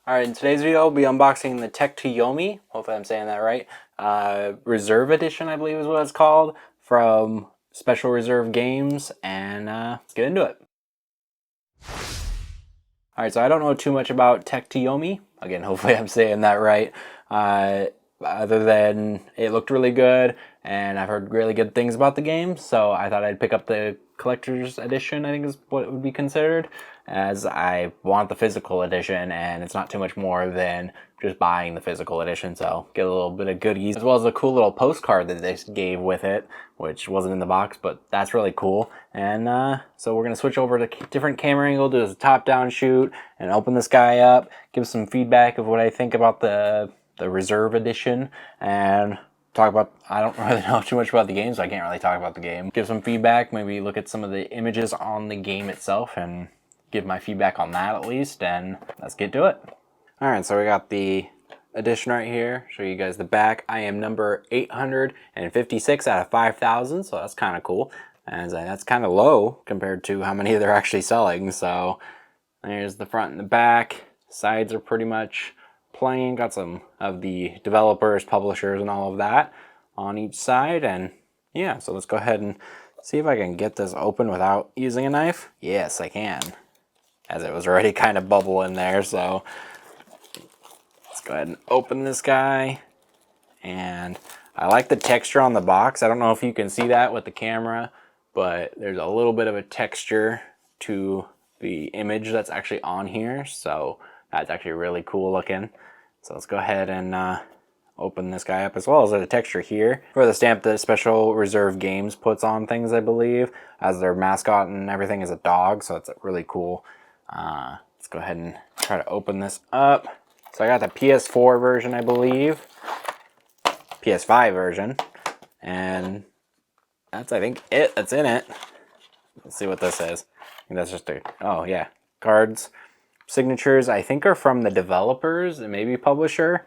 Alright, in today's video, I'll be unboxing the Tech to Yomi, hopefully I'm saying that right, Reserve Edition, I believe is what it's called, from Special Reserve Games, and let's get into it. Alright, so I don't know too much about Tech to Yomi, again, hopefully I'm saying that right, other than it looked really good, and I've heard really good things about the game, so I thought I'd pick up the collector's edition, I think is what it would be considered, as I want the physical edition, and it's not too much more than just buying the physical edition, so get a little bit of goodies, as well as a cool little postcard that they gave with it, which wasn't in the box, but that's really cool. And so we're going to switch over to different camera angle, do a top-down shoot, and open this guy up, give some feedback of what I think about the Reserve Edition, and talk about, I don't really know too much about the game, so I can't really talk about the game. Give some feedback, maybe look at some of the images on the game itself, and give my feedback on that at least, and let's get to it. Alright, so we got the edition right here, show you guys the back. I am number 856 out of 5,000, so that's kind of cool. And that's kind of low compared to how many they're actually selling, so there's the front and the back. Sides are pretty much plain, got some of the developers, publishers, and all of that on each side, and yeah, so let's go ahead and see if I can get this open without using a knife. Yes, I can, as it was already kind of bubbling there, so let's go ahead and open this guy. And I like the texture on the box. I don't know if you can see that with the camera, but there's a little bit of a texture to the image that's actually on here, so that's actually really cool looking. So let's go ahead and open this guy up, as well as the texture here for the stamp that Special Reserve Games puts on things, I believe, as their mascot and everything is a dog, so it's really cool. Let's go ahead and try to open this up. So I got the PS4 version, I believe, PS5 version, and that's, I think, it that's in it. Let's see what this is. I think that's just a, oh yeah, cards. Signatures, I think, are from the developers and maybe publisher,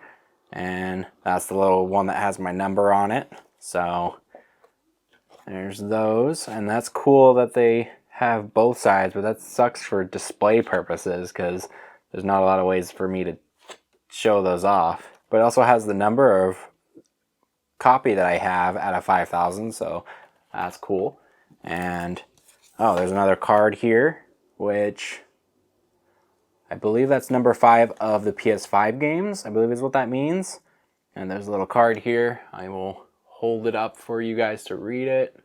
and that's the little one that has my number on it. So there's those, and that's cool that they have both sides, but that sucks for display purposes because there's not a lot of ways for me to show those off. But it also has the number of copy that I have out of 5,000, so that's cool. And oh, there's another card here, which I believe that's number 5 of the PS5 games, I believe is what that means. And there's a little card here. I will hold it up for you guys to read it.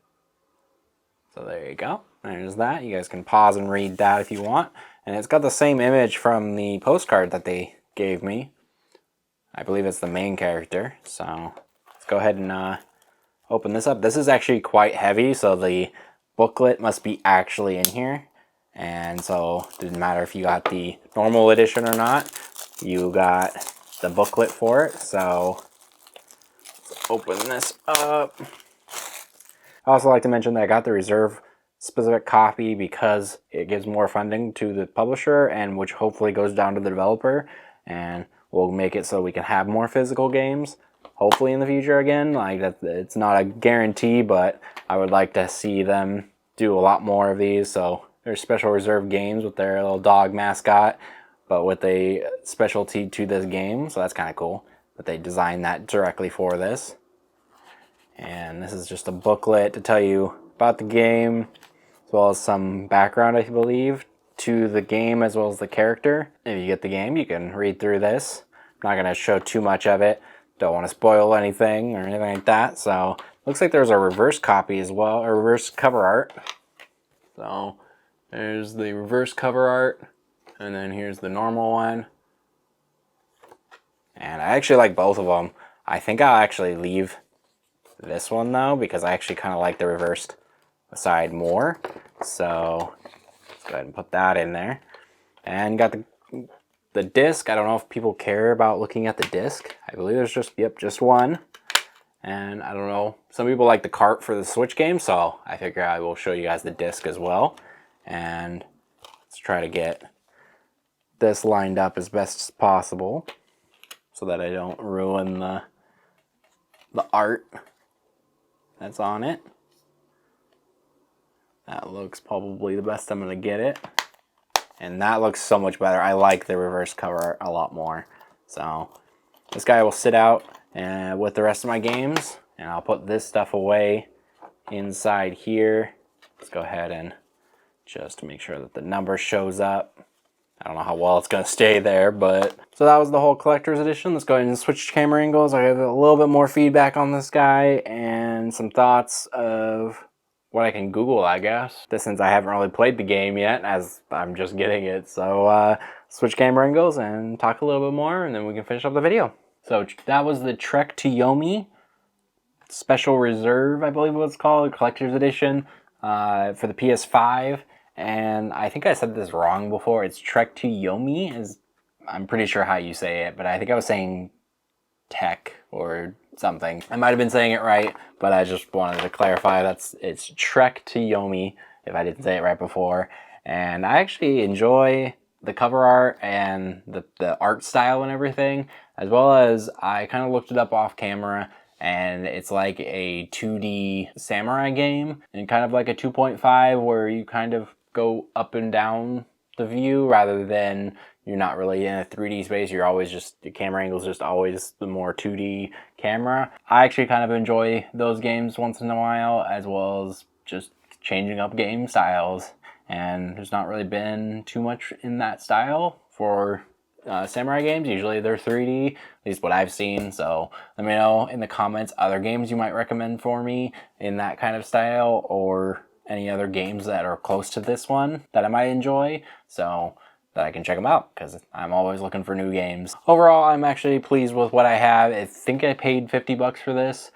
So there you go. There's that. You guys can pause and read that if you want. And it's got the same image from the postcard that they gave me. I believe it's the main character. So let's go ahead and open this up. This is actually quite heavy, so the booklet must be actually in here. And so it didn't matter if you got the normal edition or not, you got the booklet for it. So let's open this up. I also like to mention that I got the reserve specific copy because it gives more funding to the publisher, and which hopefully goes down to the developer, and will make it so we can have more physical games hopefully in the future again. Like, that, it's not a guarantee, but I would like to see them do a lot more of these. So there's Special Reserve Games with their little dog mascot, but with a specialty to this game, so that's kind of cool that they designed that directly for this. And this is just a booklet to tell you about the game, as well as some background, I believe, to the game as well as the character. If you get the game, you can read through this. I'm not going to show too much of it. Don't want to spoil anything or anything like that. So looks like there's a reverse copy as well, or reverse cover art. So there's the reverse cover art, and then here's the normal one. And I actually like both of them. I think I'll actually leave this one though, because I actually kind of like the reversed side more. So let's go ahead and put that in there. And got the disc. I don't know if people care about looking at the disc. I believe there's just, yep, just one. And I don't know, some people like the cart for the Switch game, so I figure I will show you guys the disc as well. And let's try to get this lined up as best as possible so that I don't ruin the art that's on it. That looks probably the best I'm going to get it. and that looks so much better. I like the reverse cover art a lot more. So this guy will sit out with the rest of my games, and I'll put this stuff away inside here. Let's go ahead and just make sure that the number shows up. I don't know how well it's going to stay there, but... So that was the whole collector's edition. Let's go ahead and switch camera angles. I have a little bit more feedback on this guy and some thoughts of what I can Google, I guess. Since I haven't really played the game yet, as I'm just getting it. So switch camera angles and talk a little bit more, and then we can finish up the video. So that was the Trek to Yomi Special Reserve, I believe it was called, collector's edition for the PS5. And I think I said this wrong before. It's Trek to Yomi. I'm pretty sure how you say it, but I think I was saying tech or something. I might have been saying it right, but I just wanted to clarify it's Trek to Yomi, if I didn't say it right before. And I actually enjoy the cover art and the art style and everything, as well as I kind of looked it up off camera, and it's like a 2D samurai game, and kind of like a 2.5 where you kind of go up and down the view rather than you're not really in a 3D space. You're always just, the camera angle is just always the more 2D camera. I actually kind of enjoy those games once in a while, as well as just changing up game styles. And there's not really been too much in that style for samurai games. Usually they're 3D, at least what I've seen. So let me know in the comments other games you might recommend for me in that kind of style, or any other games that are close to this one that I might enjoy, so that I can check them out, because I'm always looking for new games. Overall, I'm actually pleased with what I have. I think I paid 50 bucks for this.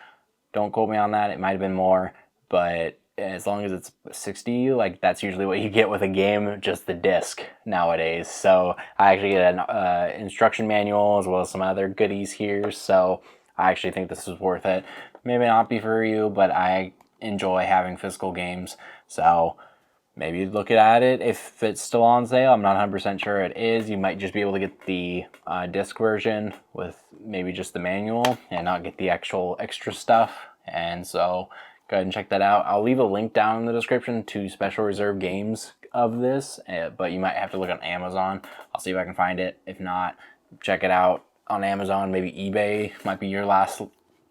Don't quote me on that. It might have been more, but as long as it's 60, like that's usually what you get with a game, just the disc nowadays. So I actually get an instruction manual as well as some other goodies here. So I actually think this is worth it. Maybe not be for you, but I enjoy having physical games, so maybe look at it if it's still on sale. I'm not 100% sure it is. You might just be able to get the disc version with maybe just the manual and not get the actual extra stuff, and so go ahead and check that out. I'll leave a link down in the description to special reserve games of this, but you might have to look on Amazon. I'll see if I can find it. If not, check it out on Amazon. Maybe eBay might be your last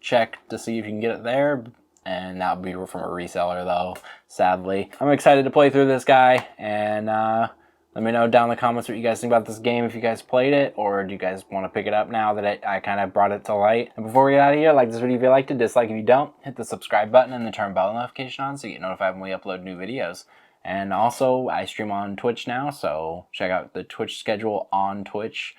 check to see if you can get it there. And that would be from a reseller, though, sadly. I'm excited to play through this guy, and let me know down in the comments what you guys think about this game, if you guys played it, or do you guys want to pick it up now that I kind of brought it to light. And before we get out of here, like this video if you liked it, dislike if you don't, hit the subscribe button and then turn bell notification on so you get notified when we upload new videos. And also, I stream on Twitch now, so check out the Twitch schedule on Twitch.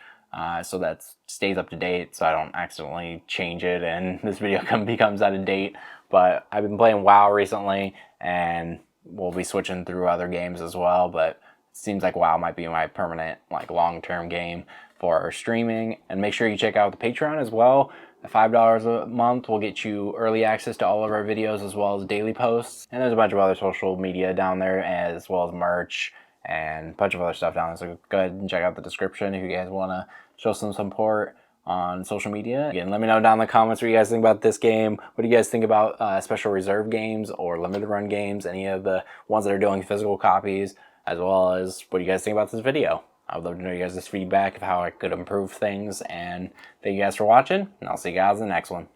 So that stays up to date, so I don't accidentally change it and this video becomes out of date. But I've been playing WoW recently, and we'll be switching through other games as well. But it seems like WoW might be my permanent, like, long-term game for streaming. And make sure you check out the Patreon as well. At $5 a month will get you early access to all of our videos as well as daily posts. And there's a bunch of other social media down there, as well as merch and a bunch of other stuff down there. So go ahead and check out the description if you guys want to show some support on social media. Again, let me know down in the comments what you guys think about this game. What do you guys think about special reserve games or limited run games, any of the ones that are doing physical copies, as well as what do you guys think about this video. I would love to know you guys' feedback of how I could improve things, and thank you guys for watching, and I'll see you guys in the next one.